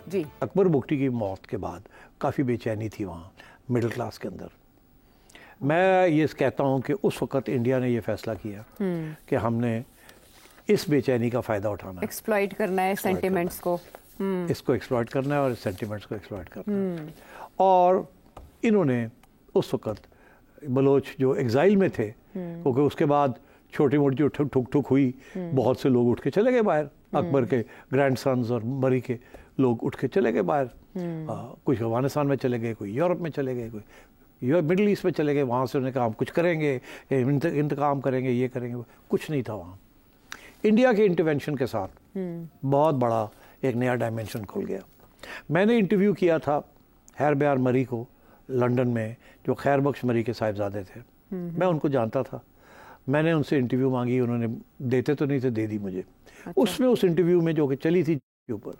جی اکبر بگٹی کی موت کے بعد کافی بے چینی تھی وہاں مڈل کلاس کے اندر. میں یہ کہتا ہوں کہ اس وقت انڈیا نے یہ فیصلہ کیا کہ ہم نے اس بے چینی کا فائدہ اٹھانا ہے, ایکسپلائٹ کرنا ہے سینٹیمنٹس کو, اس کو ایکسپلائٹ کرنا ہے اور سینٹیمنٹس کو ایکسپلائٹ کرنا ہے. اور انہوں نے اس وقت بلوچ جو ایگزائل میں تھے, کیونکہ اس کے بعد چھوٹی موٹی جو ٹھک ٹھک ہوئی, بہت سے لوگ اٹھ کے چلے گئے باہر, اکبر کے گرینڈ سنز اور مری کے لوگ اٹھ کے چلے گئے باہر, کچھ افغانستان میں چلے گئے, کوئی یورپ میں چلے گئے, کوئی مڈل ایسٹ میں چلے گئے. وہاں سے انہوں نے کہا ہم کچھ کریں گے, انتقام کریں گے, یہ کریں گے. کچھ نہیں تھا وہاں. انڈیا کے انٹرونشن کے ساتھ بہت بڑا ایک نیا ڈائمینشن کھل گیا. میں نے انٹرویو کیا تھا حیر بیار مری کو لنڈن میں, جو خیر بخش مری کے صاحبزادے تھے. میں ان کو جانتا تھا. میں نے ان سے انٹرویو مانگی, انہوں نے دیتے تو نہیں تھے, دے دی مجھے. اس انٹرویو میں جو کہ چلی تھی کے اوپر,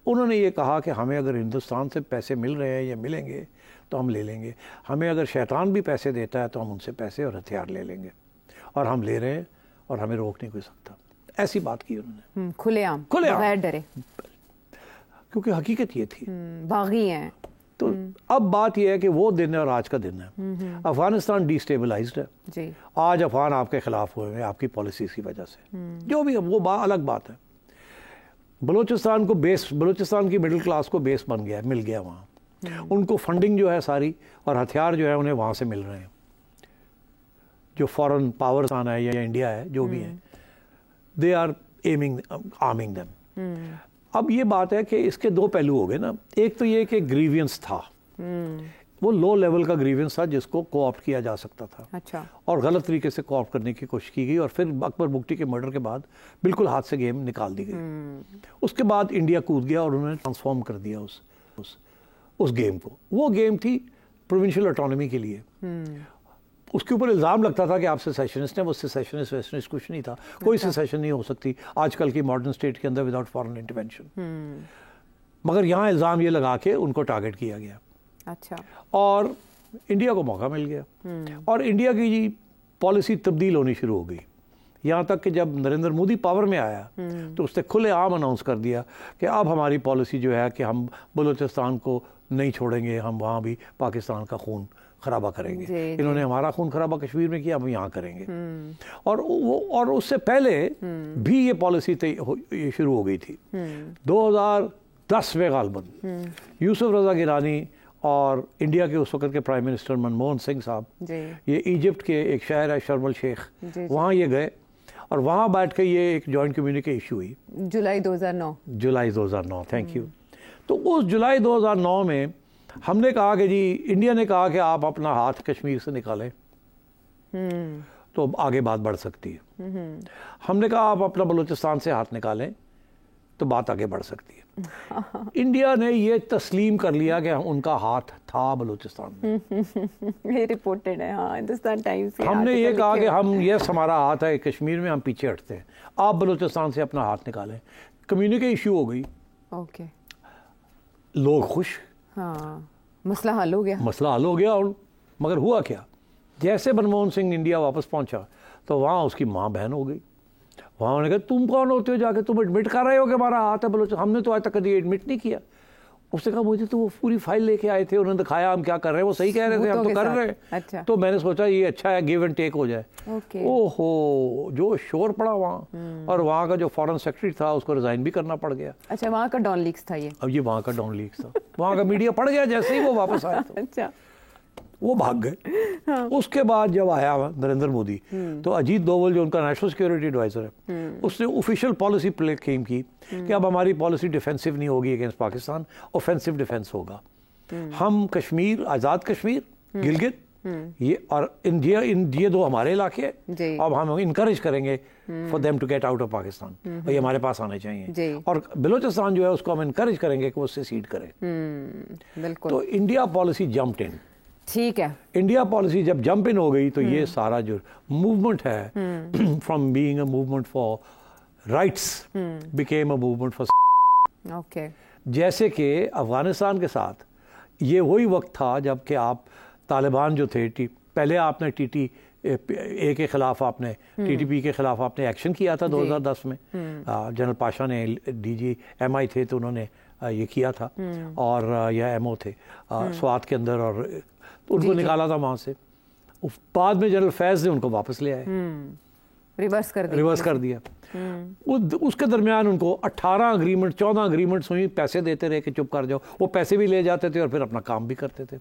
انہوں نے یہ کہا کہ ہمیں اگر ہندوستان سے پیسے مل رہے ہیں یا ملیں گے تو ہم لے لیں گے. ہمیں اگر شیطان بھی پیسے دیتا ہے تو ہم ان سے پیسے اور ہتھیار لے لیں گے, اور ہم لے رہے ہیں اور ہمیں روک نہیں کوئی سکتا. ایسی بات کی انہوں نے, کھلے عام, بغیر ڈرے, کیونکہ حقیقت یہ تھی. باغی ہیں. تو اب بات یہ ہے کہ وہ دن ہے اور آج کا دن ہے. افغانستان ڈی اسٹیبلائزڈ ہے جی. آج افغان آپ کے خلاف ہوئے ہیں آپ کی پالیسیز کی وجہ سے, جو بھی وہ الگ بات ہے. بلوچستان کو بیس, بلوچستان کی مڈل کلاس کو بیس بن گیا, مل گیا وہاں. ان کو فنڈنگ جو ہے ساری اور ہتھیار جو ہے انہیں وہاں سے مل رہے ہیں. جو فورن پاورز آنا ہے یا انڈیا ہے, جو بھی ہیں, they are aiming arming them. اب یہ بات ہے کہ اس کے دو پہلو ہو گئے نا. ایک تو یہ کہ گریوینس تھا, وہ لو لیول کا گریوینس تھا جس کو کو آپٹ کیا جا سکتا تھا. اچھا. اور غلط طریقے سے کو آپٹ کرنے کی کوشش کی گئی, اور پھر اکبر بگٹی کے مرڈر کے بعد بالکل ہاتھ سے گیم نکال دی گئی. اس کے بعد انڈیا کود گیا اور انہوں نے ٹرانسفارم کر دیا اس گیم کو. وہ گیم تھی پروونشل اٹانومی کے لیے. اس کے اوپر الزام لگتا تھا کہ آپ سیسیشنسٹ ہیں. وہ سیسیشنسٹ ویسٹرنسٹ کچھ نہیں تھا. کوئی سیسیشن نہیں ہو سکتی آج کل کی ماڈرن اسٹیٹ کے اندر وداؤٹ فارن انٹرونشن. مگر یہاں الزام یہ لگا کے ان کو ٹارگٹ کیا گیا. اچھا. اور انڈیا کو موقع مل گیا, اور انڈیا کی پالیسی تبدیل ہونی شروع ہو گئی. یہاں تک کہ جب نریندر مودی پاور میں آیا تو اس نے کھلے عام اناؤنس کر دیا کہ اب ہماری پالیسی جو ہے کہ ہم بلوچستان کو نہیں چھوڑیں گے, ہم وہاں بھی پاکستان کا خون خرابہ کریں گے. انہوں نے ہمارا خون خرابہ کشمیر میں کیا, ہم یہاں کریں گے. اور اس سے پہلے بھی یہ پالیسی شروع ہو گئی تھی. 2010 میں غالباً یوسف رضا گیلانی اور انڈیا کے اس وقت کے پرائم منسٹر منموہن سنگھ صاحب, یہ ایجپٹ کے ایک شہر ہے شرم الشیخ, وہاں یہ گئے اور وہاں بیٹھ کے یہ ایک جوائنٹ کمیونیکے ایشو ہوئی جولائی 2009. Thank you. تو اس جولائی 2009 میں ہم نے کہا کہ جی, انڈیا نے کہا کہ آپ اپنا ہاتھ کشمیر سے نکالیں تو آگے بات بڑھ سکتی ہے. ہم نے کہا آپ اپنا بلوچستان سے ہاتھ نکالیں تو بات آگے بڑھ سکتی ہے. انڈیا نے یہ تسلیم کر لیا کہ ان کا ہاتھ تھا بلوچستان میں. یہ رپورٹڈ ہے ہندوستان ٹائمز. ہم نے یہ کہا کہ ہم یس ہمارا ہاتھ ہے کشمیر میں, ہم پیچھے ہٹتے ہیں, آپ بلوچستان سے اپنا ہاتھ نکالیں. کمیونیکے ایشو ہو گئی. اوکے. لوگ خوش, ہاں مسئلہ حل ہو گیا. اور مگر ہوا کیا, جیسے منموہن سنگھ انڈیا واپس پہنچا تو وہاں اس کی ماں بہن ہو گئی. وہاں انہوں نے کہا تم کون ہوتے ہو جا کے تم ایڈمٹ کر رہے ہو کہ ہمارا ہاتھ ہے بلوچستان, ہم نے تو آج تک کبھی ایڈمٹ نہیں کیا. اس نے کہا مجھے تو وہ پوری فائل لے کے آئے تھے, انہوں نے دکھایا ہم کیا کر رہے ہیں, وہ صحیح کہہ رہے تھے, ہم تو کر رہے ہیں. تو میں نے سوچا یہ اچھا ہے, گیو اینڈ ٹیک ہو جائے. او ہو جو شور پڑا وہاں, اور وہاں کا جو فارن سیکرٹری تھا اس کو ریزائن بھی کرنا پڑ گیا. اچھا, وہاں کا ڈان لیکس تھا یہ. اب یہ وہاں کا ڈان لیکس تھا, وہاں کا میڈیا پڑ گیا جیسے ہی وہ واپس آیا. اچھا. وہ بھاگ گئے. اس کے بعد جب آیا نریندر مودی تو اجیت دوول جو ان کا نیشنل سیکیورٹی ایڈوائزر ہے, اس نے آفیشیل پالیسی پلیم کی کہ اب ہماری پالیسی ڈیفینسو نہیں ہوگی اگینسٹ پاکستان, اوفینسو ڈیفینس ہوگا. ہم کشمیر, آزاد کشمیر, گلگت, یہ اور انڈیا, یہ دو ہمارے علاقے ہیں, اب ہم انکریج کریں گے for them to get out of Pakistan, اور یہ ہمارے پاس آنے چاہیے. اور بلوچستان جو ہے اس کو ہم انکریج کریں گے کہ وہ سیسیڈ کرے. تو انڈیا پالیسی جمپڈ ان. ٹھیک ہے. انڈیا پالیسی جب جمپ ان ہو گئی تو یہ سارا جو موومنٹ ہے from being a movement for rights became a movement for. Okay. جیسے کہ افغانستان کے ساتھ یہ وہی وقت تھا جب کہ آپ طالبان جو تھے, پہلے آپ نے ٹی ٹی اے کے خلاف, آپ نے ٹی ٹی پی کے خلاف آپ نے ایکشن کیا تھا 2010 میں. جنرل پاشا نے ڈی جی ایم آئی تھے تو انہوں نے یہ کیا تھا اور یہ ایم او تھے سوات کے اندر اور ان کو نکالا تھا وہاں سے. بعد میں جنرل فیض نے ان کو واپس لے آئے, ریورس کر دیا. اس کے درمیان ان کو 18 اگریمنٹ 14 اگریمنٹس ہوئی, پیسے دیتے رہے کہ چپ کر جاؤ, وہ پیسے بھی لے جاتے تھے اور پھر اپنا کام بھی کرتے تھے.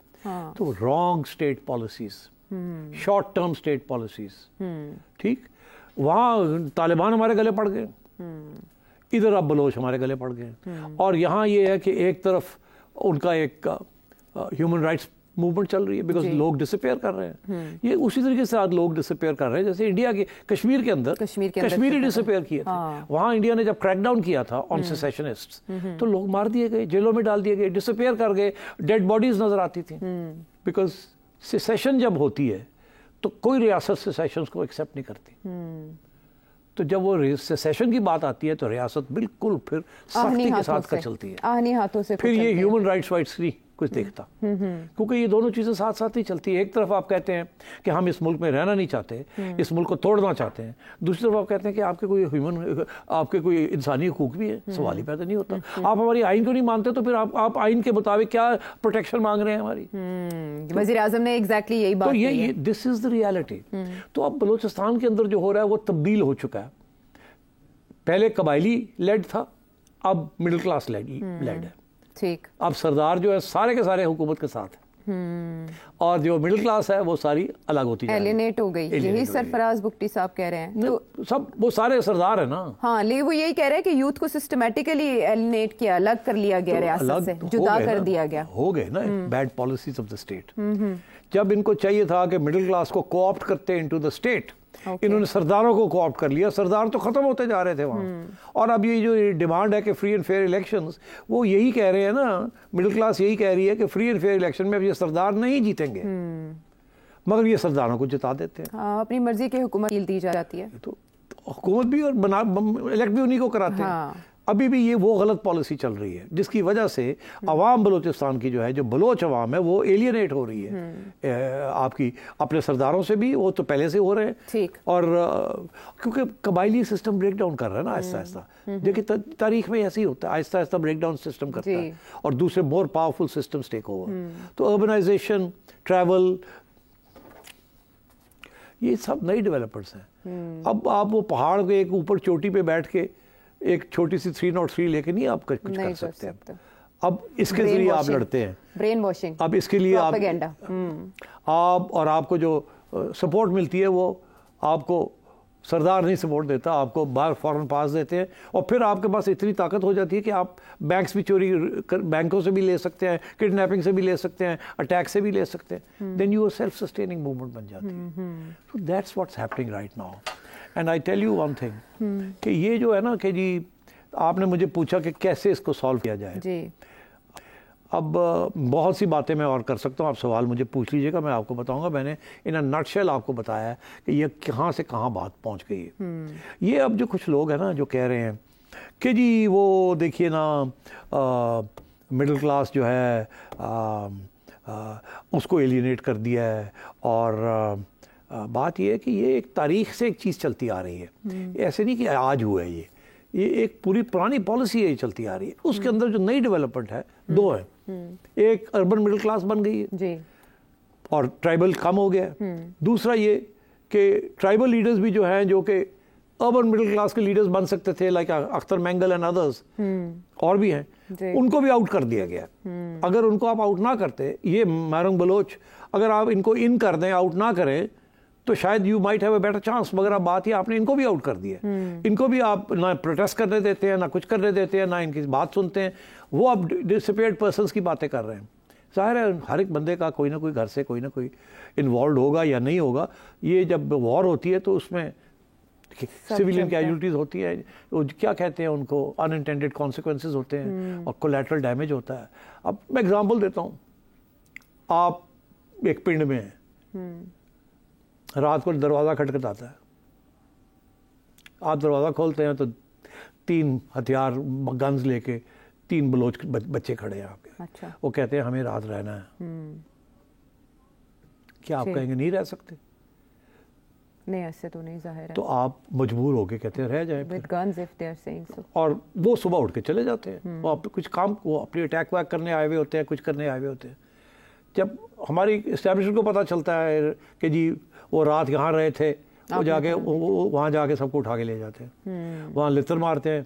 تو wrong state policies, short term state policies. ٹھیک, وہاں طالبان ہمارے گلے پڑ گئے, ادھر اب بلوچ ہمارے گلے پڑ گئے. اور یہاں یہ ہے کہ ایک طرف ان کا ایک ہیومن رائٹس موومنٹ چل رہی ہے بیکاز لوگ ڈسپیئر کر رہے ہیں. یہ اسی طریقے سے آج لوگ ڈسپیئر کر رہے ہیں جیسے انڈیا کے کشمیر کے اندر کشمیری ڈسپیئر کیے تھے. وہاں انڈیا نے جب کریک ڈاؤن کیا تھا آن سیسیشنسٹس تو لوگ مار دیے گئے, جیلوں میں ڈال دیے گئے, ڈسپیئر کر گئے, ڈیڈ باڈیز نظر آتی تھیں. بیکاز سیسیشن جب ہوتی ہے تو کوئی ریاست سیسیشنز کو ایکسیپٹ نہیں کرتی. تو جب وہ سیسیشن کی بات آتی ہے تو ریاست بالکل پھر سختی کے ساتھ چلتی ہے. آہنی ہاتھوں سے پھر یہ ہیومن رائٹس نہیں کچھ دیکھتا, کیونکہ یہ دونوں چیزیں ساتھ ساتھ ہی چلتی ہیں. ایک طرف آپ کہتے ہیں کہ ہم اس ملک میں رہنا نہیں چاہتے, اس ملک کو توڑنا چاہتے ہیں, دوسری طرف آپ کہتے ہیں کہ آپ کے کوئی انسانی حقوق بھی ہے. سوال ہی پیدا نہیں ہوتا. آپ ہماری آئین کیوں نہیں مانتے, تو پھر آپ آئین کے مطابق کیا پروٹیکشن مانگ رہے ہیں ہماری. وزیر اعظم نے ایگزیکٹلی یہی بات کی ہے. دس از دا ریالٹی. تو اب بلوچستان کے اندر جو ہو رہا ہے وہ تبدیل ہو چکا ہے. پہلے قبائلی لیڈ تھا, اب مڈل کلاس لیڈ ہے. ٹھیک, اب سردار جو ہے سارے کے سارے حکومت کے ساتھ ہیں اور جو مڈل کلاس ہے وہ ساری الگ ہوتی ہے, ایلینیٹ ہو گئی. یہی سرفراز بگٹی صاحب کہہ رہے ہیں. سب وہ سارے سردار ہیں نا. ہاں, لیکن وہ یہی کہہ رہے ہیں کہ یوتھ کو سسٹمیٹیکلی ایلینیٹ کیا, الگ کر لیا گیا, ریاست سے جدا کر دیا گیا. ہو گئے نا bad policies of the state. جب ان کو چاہیے تھا کہ مڈل کلاس کو کوآپٹ کرتے انٹو دا اسٹیٹ, انہوں نے سرداروں کو کوآپٹ کر لیا. سردار تو ختم ہوتے جا رہے تھے وہاں. اور اب یہ جو ڈیمانڈ ہے کہ فری اینڈ فیئر الیکشنز, وہ یہی کہہ رہے ہیں نا, مڈل کلاس یہی کہہ رہی ہے کہ فری اینڈ فیئر الیکشن میں اب یہ سردار نہیں جیتیں گے, مگر یہ سرداروں کو جتا دیتے ہیں. اپنی مرضی کی حکومت دی جاتی ہے. تو حکومت بھی اور الیکٹ بھی انہی کو کراتے ہیں. ابھی بھی یہ وہ غلط پالیسی چل رہی ہے جس کی وجہ سے عوام بلوچستان کی جو ہے, جو بلوچ عوام ہے, وہ ایلینیٹ ہو رہی ہے آپ کی اپنے سرداروں سے بھی. وہ تو پہلے سے ہو رہے ہیں, اور کیونکہ قبائلی سسٹم بریک ڈاؤن کر رہا ہے نا آہستہ آہستہ. دیکھیں تاریخ میں ایسے ہی ہوتا ہے, آہستہ آہستہ بریک ڈاؤن سسٹم کرتا ہے اور دوسرے more powerful systems take over. تو اربنائزیشن, ٹریول, یہ سب نئی ڈیولپرز ہیں. اب آپ وہ پہاڑ کے ایک اوپر چوٹی پہ بیٹھ کے ایک چھوٹی سی 303 لے کے نہیں آپ کچھ کر سکتے. اب اس کے ذریعے آپ لڑتے ہیں, برین واشنگ. اب اس کے لیے آپ کو جو سپورٹ ملتی ہے وہ آپ کو سردار نہیں سپورٹ دیتا, آپ کو باہر فورن پاس دیتے ہیں, اور پھر آپ کے پاس اتنی طاقت ہو جاتی ہے کہ آپ بینکس بھی بینکوں سے بھی لے سکتے ہیں, کڈنیپنگ سے بھی لے سکتے ہیں, اٹیک سے بھی لے سکتے ہیں. Then you self sustaining movement بن جاتی ہے. So that's what's happening right now. And I tell you one thing, کہ یہ جو ہے نا کہ جی آپ نے مجھے پوچھا کہ کیسے اس کو سالو کیا جائے. اب بہت سی باتیں میں اور کر سکتا ہوں, آپ سوال مجھے پوچھ لیجئے گا, میں آپ کو بتاؤں گا. میں نے ان اے نٹ شیل آپ کو بتایا ہے کہ یہ کہاں سے کہاں بات پہنچ گئی ہے. یہ اب جو کچھ لوگ ہیں نا جو کہہ رہے ہیں کہ جی وہ دیکھیے نا مڈل کلاس جو ہے اس کو ایلینیٹ کر دیا ہے, اور بات یہ ہے کہ یہ ایک تاریخ سے ایک چیز چلتی آ رہی ہے. ایسے نہیں کہ آج ہوا ہے, یہ ایک پوری پرانی پالیسی ہے چلتی آ رہی ہے. اس کے اندر جو نئی ڈیولپمنٹ ہے دو ہیں. ایک اربن مڈل کلاس بن گئی ہے اور ٹرائبل کم ہو گیا. دوسرا یہ کہ ٹرائبل لیڈرز بھی جو ہیں جو کہ اربن مڈل کلاس کے لیڈرز بن سکتے تھے, like Akhtar Mengal and others, اور بھی ہیں, ان کو بھی آؤٹ کر دیا گیا. اگر ان کو آپ آؤٹ نہ کرتے, یہ مارنگ بلوچ, اگر آپ ان کو ان کر دیں, آؤٹ نہ کریں, تو شاید you might have a better chance. مگر اب بات یہ آپ نے ان کو بھی آؤٹ کر دیا. ان کو بھی آپ نہ پروٹیسٹ کرنے دیتے ہیں, نہ کچھ کرنے دیتے ہیں, نہ ان کی بات سنتے ہیں. وہ اب ڈسپیئرڈ پرسنس کی باتیں کر رہے ہیں. ظاہر ہے ہر ایک بندے کا کوئی نہ کوئی گھر سے کوئی نہ کوئی انوالوڈ ہوگا یا نہیں ہوگا. یہ جب وار ہوتی ہے تو اس میں سویلین کیجولٹیز ہوتی ہیں, کیا کہتے ہیں ان کو, ان انٹینڈیڈ کانسیکوینسز ہوتے ہیں, اور کولیٹرل ڈیمیج ہوتا ہے. اب میں ایگزامپل دیتا ہوں. آپ ایک پنڈ میں ہیں, رات کو دروازہ کھٹکھٹاتا ہے, آپ دروازہ کھولتے ہیں تو 3 ہتھیار گنز لے کے 3 بلوچ بچے کھڑے ہیں آپ کے. وہ کہتے ہیں ہمیں رات رہنا ہے. کیا آپ کہیں گے نہیں رہ سکتے؟ نہیں ایسے تو نہیں ظاہر ہے. تو آپ مجبور ہو کے کہتے ہیں رہ جائیں with guns if they are saying so. اور وہ صبح اٹھ کے چلے جاتے ہیں. وہ کچھ کام وہ اپنی اٹیک ویک کرنے آئے ہوئے ہوتے ہیں, کچھ کرنے آئے ہوئے ہوتے ہیں. جب ہماری اسٹیبلشمنٹ کو پتہ چلتا ہے کہ جی وہ رات یہاں رہے تھے, وہ جا کے وہاں جا کے سب کو اٹھا کے لے جاتے ہیں, وہاں لتر مارتے ہیں.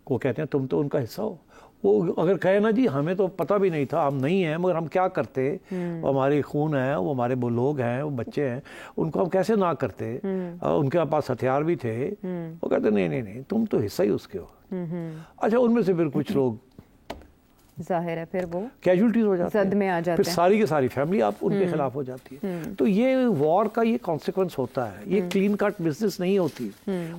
وہ کہتے ہیں تم تو ان کا حصہ ہو. وہ اگر کہے نا جی ہمیں تو پتہ بھی نہیں تھا, ہم نہیں ہیں, مگر ہم کیا کرتے, ہماری خون ہے, وہ ہمارے وہ لوگ ہیں, وہ بچے ہیں, ان کو ہم کیسے نہ کرتے, ان کے پاس ہتھیار بھی تھے. وہ کہتے نہیں تم تو حصہ ہی اس کے ہو. اچھا ان میں سے پھر کچھ لوگ ظاہر ہے پھر وہ کیجولٹیز ہو جاتے ہیں, زد میں آ جاتے ہیں, پھر ساری کی ساری فیملی آپ ان کے خلاف ہو جاتی ہے. تو یہ وار کا یہ کانسیکوینس ہوتا ہے, یہ کلین کٹ بزنس نہیں ہوتی.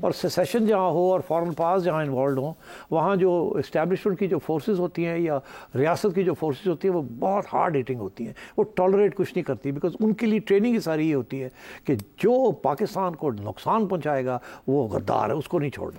اور سیسیشن جہاں ہو اور فارن پاس جہاں انوالوڈ ہوں, وہاں جو اسٹیبلشمنٹ کی جو فورسز ہوتی ہیں یا ریاست کی جو فورسز ہوتی ہیں وہ بہت ہارڈ ہٹنگ ہوتی ہیں, وہ ٹالریٹ کچھ نہیں کرتی, بیکاز ان کے لیے ٹریننگ ہی ساری یہ ہوتی ہے کہ جو پاکستان کو نقصان پہنچائے گا وہ غدار ہے, اس کو نہیں چھوڑنا.